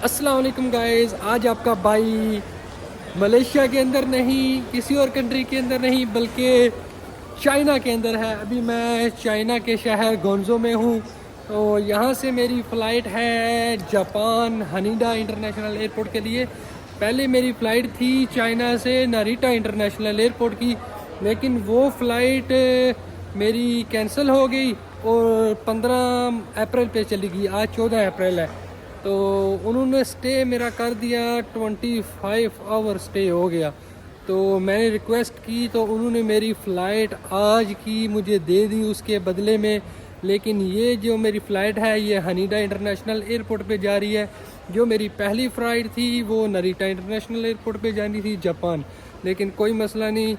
अस्सलाम वालेकुम गाइस। आज आपका भाई मलेशिया के अंदर नहीं, किसी और कंट्री के अंदर नहीं, बल्कि चाइना के अंदर है। अभी मैं चाइना के शहर गोंजो में हूँ। तो यहाँ से मेरी फ़्लाइट है जापान हनीडा इंटरनेशनल एयरपोर्ट के लिए। पहले मेरी फ़्लाइट थी चाइना से नारिटा इंटरनेशनल एयरपोर्ट की, लेकिन वो फ़्लाइट मेरी कैंसिल हो गई और 15 अप्रैल पे चली गई। आज 14 अप्रैल है। तो उन्होंने स्टे मेरा कर दिया, 25 आवर स्टे हो गया। तो मैंने रिक्वेस्ट की तो उन्होंने मेरी फ़्लाइट आज की मुझे दे दी उसके बदले में। लेकिन ये जो मेरी फ़्लाइट है ये हनीडा इंटरनेशनल एयरपोर्ट पे जा रही है। जो मेरी पहली फ़्लाइट थी वो नारिटा इंटरनेशनल एयरपोर्ट पे जानी थी जापान। लेकिन कोई मसला नहीं,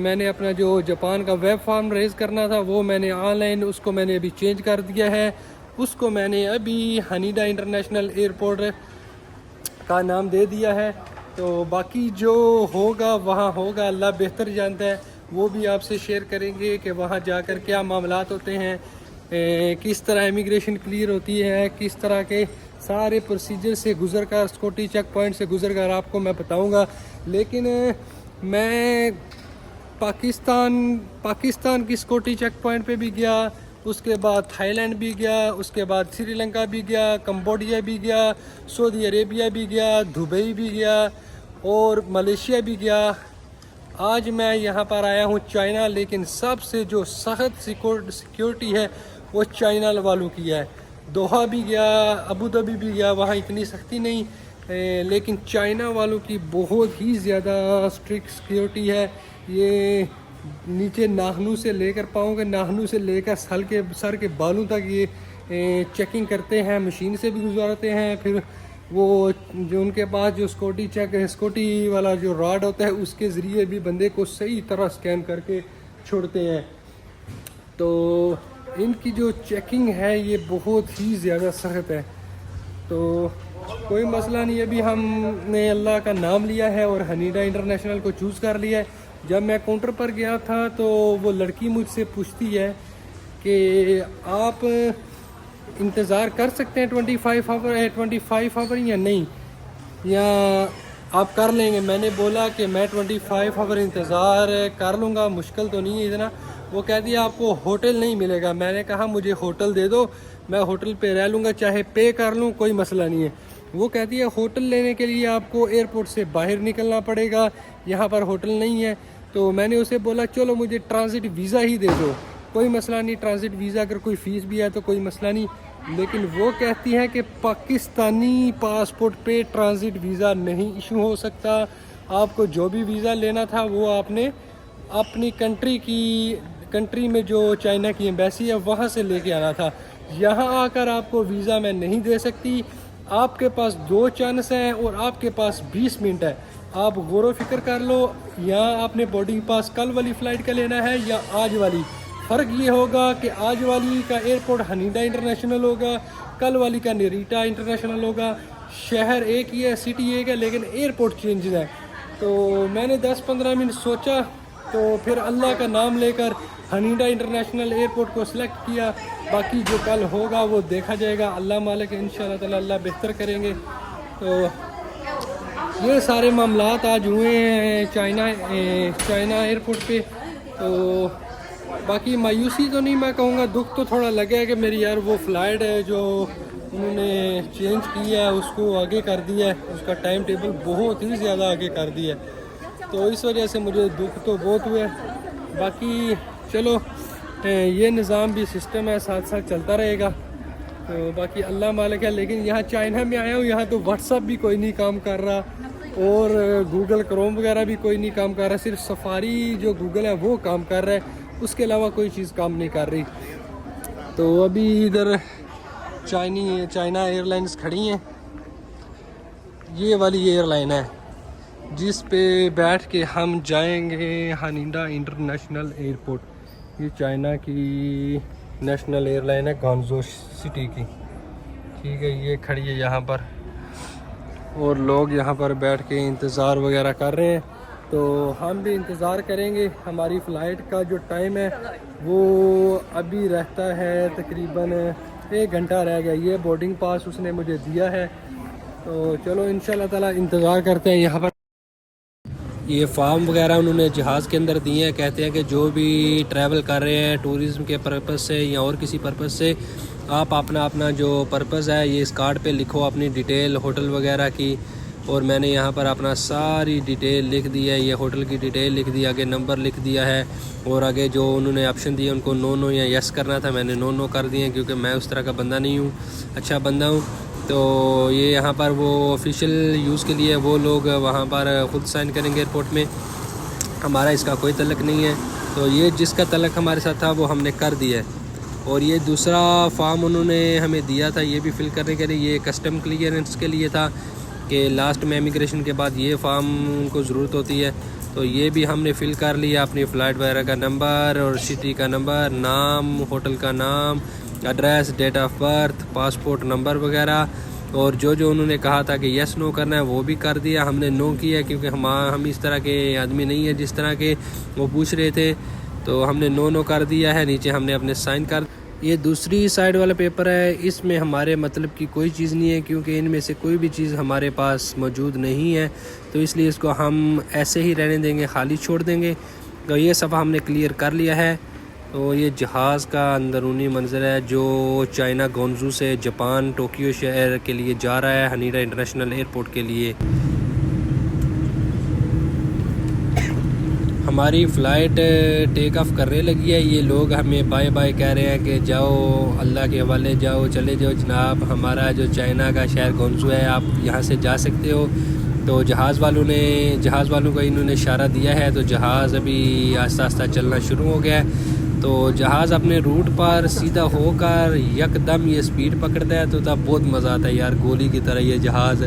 मैंने अपना जो जापान का वेब फॉर्म रेज़ करना था वो मैंने ऑनलाइन उसको मैंने अभी चेंज कर दिया है। उसको मैंने अभी हनीडा इंटरनेशनल एयरपोर्ट का नाम दे दिया है। तो बाकी जो होगा वहाँ होगा, अल्लाह बेहतर जानता है। वो भी आपसे शेयर करेंगे कि वहाँ जाकर क्या मामलात होते हैं, किस तरह इमिग्रेशन क्लियर होती है, किस तरह के सारे प्रोसीजर से गुजर कर, सिक्योरिटी चेक पॉइंट से गुजर कर आपको मैं बताऊँगा। लेकिन मैं पाकिस्तान की सिक्योरिटी चेक पॉइंट पे भी गया, उसके बाद थाईलैंड भी गया, उसके बाद श्रीलंका भी गया, कंबोडिया भी गया, सऊदी अरेबिया भी गया, दुबई भी गया और मलेशिया भी गया। आज मैं यहाँ पर आया हूँ चाइना, लेकिन सबसे जो सख्त सिक्योरिटी है वो चाइना वालों की है। दोहा भी गया, अबू धाबी भी गया, वहाँ इतनी सख्ती नहीं, लेकिन चाइना वालों की बहुत ही ज़्यादा स्ट्रिक्ट सिक्योरिटी है। ये नीचे नाखनू से लेकर पाँव के नाखनू से लेकर सर के बालों तक ये चेकिंग करते हैं, मशीन से भी गुजारते हैं। फिर वो जो उनके पास जो सिक्योरिटी वाला जो रॉड होता है उसके ज़रिए भी बंदे को सही तरह स्कैन करके छोड़ते हैं। तो इनकी जो चेकिंग है ये बहुत ही ज़्यादा सख्त है। तो कोई मसला नहीं, अभी हमने अल्लाह का नाम लिया है और हनीडा इंटरनेशनल को चूज़ कर लिया है। जब मैं काउंटर पर गया था तो वो लड़की मुझसे पूछती है कि आप इंतज़ार कर सकते हैं 25 आवर या नहीं, या आप कर लेंगे। मैंने बोला कि मैं 25 आवर इंतज़ार कर लूँगा, मुश्किल तो नहीं है इतना। वो कहती है आपको होटल नहीं मिलेगा। मैंने कहा मुझे होटल दे दो, मैं होटल पे रह लूँगा, चाहे पे कर लूँ, कोई मसला नहीं है। वो कहती है होटल लेने के लिए आपको एयरपोर्ट से बाहर निकलना पड़ेगा, यहाँ पर होटल नहीं है। तो मैंने उसे बोला चलो मुझे ट्रांजिट वीज़ा ही दे दो, कोई मसला नहीं, ट्रांजिट वीज़ा अगर कोई फ़ीस भी है तो कोई मसला नहीं। लेकिन वो कहती है कि पाकिस्तानी पासपोर्ट पे ट्रांजिट वीज़ा नहीं इशू हो सकता। आपको जो भी वीज़ा लेना था वो आपने अपनी कंट्री में जो चाइना की एम्बेसी है वहाँ से लेके आना था। यहाँ आकर आपको वीज़ा मैं नहीं दे सकती। आपके पास 2 चांस हैं और आपके पास 20 मिनट है। आप गौर फिक्र कर लो, या आपने बोर्डिंग पास कल वाली फ़्लाइट का लेना है या आज वाली। फ़र्क ये होगा कि आज वाली का एयरपोर्ट हनीडा इंटरनेशनल होगा, कल वाली का नारिटा इंटरनेशनल होगा। शहर एक ही है, सिटी एक है, लेकिन एयरपोर्ट चेंज है। तो मैंने 10-15 मिनट सोचा, तो फिर अल्लाह का नाम लेकर हनीडा इंटरनेशनल एयरपोर्ट को सिलेक्ट किया। बाकी जो कल होगा वो देखा जाएगा, अल्लाह मालिक है, इंशाल्लाह ताला अल्लाह बेहतर करेंगे। तो ये सारे मामलात आज हुए हैं चाइना एयरपोर्ट पे। तो बाकी मायूसी तो नहीं मैं कहूँगा, दुख तो थोड़ा लगा है कि मेरी यार वो फ़्लाइट है जो उन्होंने चेंज किया है उसको आगे कर दिया है, उसका टाइम टेबल बहुत ही ज़्यादा आगे कर दिया है। तो इस वजह से मुझे दुख तो बहुत हुआ है। बाकी चलो ये निज़ाम भी सिस्टम है, साथ साथ चलता रहेगा। तो बाकी अल्लाह मालिक है। लेकिन यहाँ चाइना में आया हूँ, यहाँ तो व्हाट्सअप भी कोई नहीं काम कर रहा और गूगल क्रोम वगैरह भी कोई नहीं काम कर रहा। सिर्फ सफारी जो गूगल है वो काम कर रहा है, उसके अलावा कोई चीज़ काम नहीं कर रही। तो अभी इधर चाइना एयरलाइंस खड़ी हैं। ये वाली एयरलाइन है जिस पे बैठ के हम जाएंगे हनीडा इंटरनेशनल एयरपोर्ट। ये चाइना की नेशनल एयरलाइन है गोंजो सिटी की, ठीक है। ये खड़ी है यहाँ पर और लोग यहाँ पर बैठ के इंतज़ार वगैरह कर रहे हैं। तो हम भी इंतज़ार करेंगे। हमारी फ़्लाइट का जो टाइम है वो अभी रहता है तकरीबन 1 घंटा रह गया। ये बोर्डिंग पास उसने मुझे दिया है तो चलो इंशाल्लाह ताला इंतज़ार करते हैं यहाँ पर। ये फार्म वगैरह उन्होंने जहाज़ के अंदर दिए हैं। कहते हैं कि जो भी ट्रैवल कर रहे हैं टूरिज़्म के पर्पज़ से या और किसी पर्पज़ से, आप अपना अपना जो पर्पज़ है ये इस कार्ड पे लिखो, अपनी डिटेल होटल वगैरह की। और मैंने यहाँ पर अपना सारी डिटेल लिख दी है, ये होटल की डिटेल लिख दी, आगे नंबर लिख दिया है। और आगे जो उन्होंने ऑप्शन दिए उनको नो या यस करना था, मैंने नो कर दिए क्योंकि मैं उस तरह का बंदा नहीं हूँ, अच्छा बंदा हूँ। तो ये यहाँ पर वो ऑफिशियल यूज़ के लिए वो लोग वहाँ पर ख़ुद साइन करेंगे एयरपोर्ट में, हमारा इसका कोई तल्लक नहीं है। तो ये जिसका तल्लक हमारे साथ था वो हमने कर दिया है। और ये दूसरा फॉर्म उन्होंने हमें दिया था, ये भी फिल करने के लिए, ये कस्टम क्लियरेंस के लिए था कि लास्ट में इमिग्रेशन के बाद ये फॉर्म उनको ज़रूरत होती है। तो ये भी हमने फ़िल कर लिया, अपनी फ़्लाइट वगैरह का नंबर और सिटी का नंबर, नाम, होटल का नाम, address, date of birth, passport number वगैरह। और जो जो उन्होंने कहा था कि यस नो करना है वो भी कर दिया, हमने नो किया क्योंकि हम इस तरह के आदमी नहीं है जिस तरह के वो पूछ रहे थे। तो हमने नो कर दिया है, नीचे हमने अपने साइन कर। ये दूसरी साइड वाला पेपर है, इसमें हमारे मतलब की कोई चीज़ नहीं है क्योंकि इनमें से कोई भी चीज़ हमारे पास मौजूद नहीं है। तो इसलिए इसको हम ऐसे ही रहने देंगे, खाली छोड़ देंगे। तो ये सफ़ा हमने क्लियर कर लिया है। तो ये जहाज़ का अंदरूनी मंजर है जो चाइना गोंजू से जापान टोक्यो शहर के लिए जा रहा है, हनीडा इंटरनेशनल एयरपोर्ट के लिए। हमारी फ़्लाइट टेक ऑफ़ करने लगी है। ये लोग हमें बाय बाय कह रहे हैं कि जाओ, अल्लाह के हवाले जाओ, चले जाओ जनाब, हमारा जो चाइना का शहर गोंजू है आप यहाँ से जा सकते हो। तो जहाज़ वालों को इन्होंने इशारा दिया है, तो जहाज़ अभी आस्ता आस्ता चलना शुरू हो गया है। तो जहाज़ अपने रूट पर सीधा होकर यकदम ये स्पीड पकड़ता है, तो तब बहुत मज़ा आता है यार, गोली की तरह ये जहाज़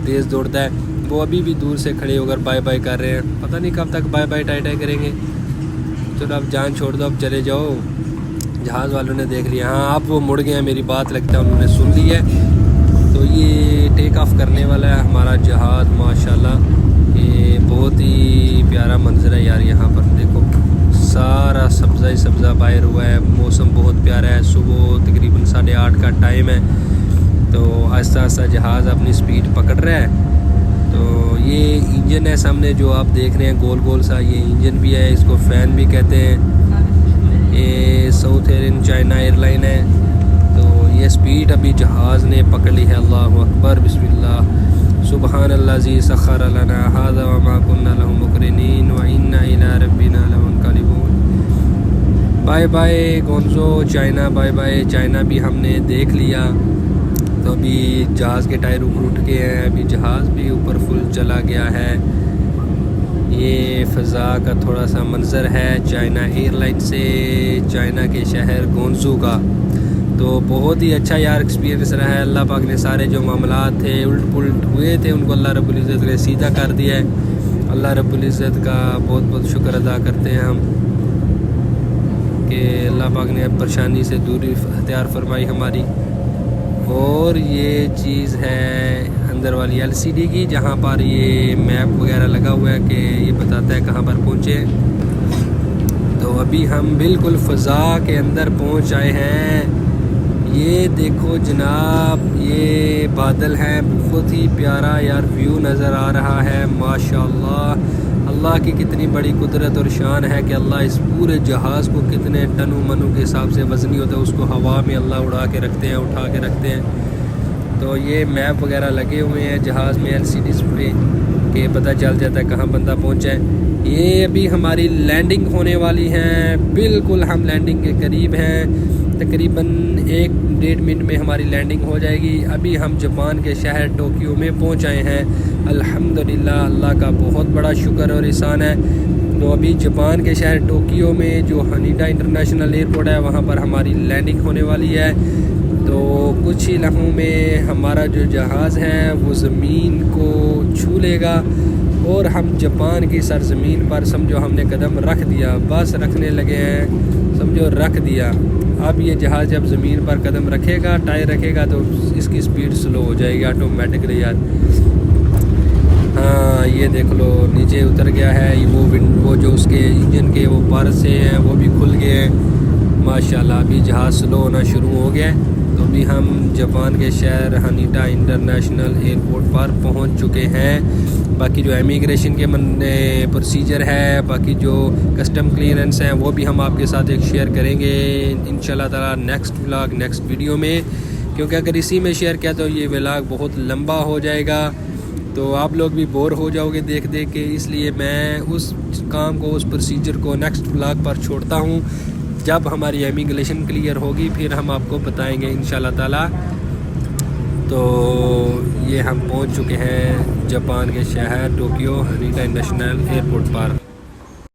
तेज़ दौड़ता है। वो अभी भी दूर से खड़े होकर बाय बाय कर रहे हैं, पता नहीं कब तक बाय बाय टाई टाई करेंगे। चलो अब जान छोड़ दो, अब चले जाओ। जहाज़ वालों ने देख लिया, हाँ अब वो मुड़ गए हैं, मेरी बात लगता है उन्होंने सुन ली है। तो ये टेक ऑफ़ करने वाला है हमारा जहाज़, माशाल्लाह। ये बहुत ही प्यारा मंजर है यार, यहाँ पर देखो सारा सब्ज़ा ही सब्ज़ा बाहर हुआ है, मौसम बहुत प्यारा है। सुबह तकरीबन 8:30 का टाइम है। तो आहिस्ता आहिस्ता जहाज़ अपनी स्पीड पकड़ रहा है। तो ये इंजन है सामने जो आप देख रहे हैं गोल गोल सा, ये इंजन भी है, इसको फ़ैन भी कहते हैं। ये साउथ एयरलाइन चाइना एयरलाइन है। तो ये स्पीड अभी जहाज़ ने पकड़ ली है। अल्लाहु अकबर, बिस्मिल्लाह, सुबहान अल्लाज़ी सख़र लना हाज़ा व मा कुन्ना लहु मुक़रिनीन व इन्ना इला रब्बिना लमुनक़लिबून। बाय बाय गोंजो चाइना, बाय बाय चाइना भी हमने देख लिया। तो अभी जहाज़ के टायर ऊपर उठ गए हैं, अभी जहाज़ भी ऊपर फुल चला गया है। ये फ़ज़ा का थोड़ा सा मंज़र है चाइना एयरलाइन से चाइना के शहर गोंजू का। तो बहुत ही अच्छा यार एक्सपीरियंस रहा है। अल्लाह पाक ने सारे जो मामलात थे उल्ट पुल्ट हुए थे उनको अल्लाह रब्बुल इज़्ज़त ने सीधा कर दिया है। अल्लाह रब्बुल इज़्ज़त का बहुत बहुत शुक्र अदा करते हैं हम कि अल्लाह पाक ने परेशानी से दूरी अख्तियार फरमाई हमारी। और ये चीज़ है अंदर वाली LCD की, जहाँ पर ये मैप वगैरह लगा हुआ है कि ये बताता है कहाँ पर पहुँचे। तो अभी हम बिल्कुल फ़ज़ा के अंदर पहुँच आए हैं। ये देखो जनाब, ये बादल हैं, बहुत ही प्यारा यार व्यू नज़र आ रहा है माशाल्लाह। अल्लाह की कितनी बड़ी कुदरत और शान है कि अल्लाह इस पूरे जहाज़ को कितने टनों मनों के हिसाब से वज़नी होता है, उसको हवा में अल्लाह उड़ा के रखते हैं, उठा के रखते हैं। तो ये मैप वगैरह लगे हुए हैं जहाज़ में LCDs पे कि पता चल जाता है कहाँ बंदा पहुँचा है। ये अभी हमारी लैंडिंग होने वाली है, बिल्कुल हम लैंडिंग के करीब हैं। तकरीबन 1-1.5 मिनट में हमारी लैंडिंग हो जाएगी। अभी हम जापान के शहर टोक्यो में पहुंच आए हैं। अल्हम्दुलिल्लाह, अल्लाह का बहुत बड़ा शुक्र और एहसान है। तो अभी जापान के शहर टोक्यो में जो हनीडा इंटरनेशनल एयरपोर्ट है वहां पर हमारी लैंडिंग होने वाली है। तो कुछ ही लम्हों में हमारा जो जहाज़ है वो ज़मीन को छू लेगा और हम जापान की सरज़मीन पर समझो हमने कदम रख दिया, बस रखने लगे हैं, समझो रख दिया। अब ये जहाज़ जब ज़मीन पर कदम रखेगा, टायर रखेगा, तो इसकी स्पीड स्लो हो जाएगी ऑटोमेटिकली यार। हाँ ये देख लो नीचे उतर गया है। वो जो उसके इंजन के वो पर से हैं वो भी खुल गए हैं माशाल्लाह। अभी जहाज़ स्लो होना शुरू हो गया है। तो अभी हम जापान के शहर हनीटा इंटरनेशनल एयरपोर्ट पर पहुंच चुके हैं। बाकी जो इमिग्रेशन के प्रोसीजर है, बाकी जो कस्टम क्लियरेंस हैं, वो भी हम आपके साथ एक शेयर करेंगे इंशाल्लाह ताला नेक्स्ट व्लॉग, नेक्स्ट वीडियो में। क्योंकि अगर इसी में शेयर किया तो ये व्लॉग बहुत लंबा हो जाएगा, तो आप लोग भी बोर हो जाओगे देख देख के। इसलिए मैं उस काम को, उस प्रोसीजर को नेक्स्ट व्लॉग पर छोड़ता हूँ। जब हमारी इमिग्रेशन क्लियर होगी फिर हम आपको बताएंगे इंशाल्लाह ताला। तो ये हम पहुँच चुके हैं जापान के शहर टोक्यो हनीटा इंटरनेशनल एयरपोर्ट पर।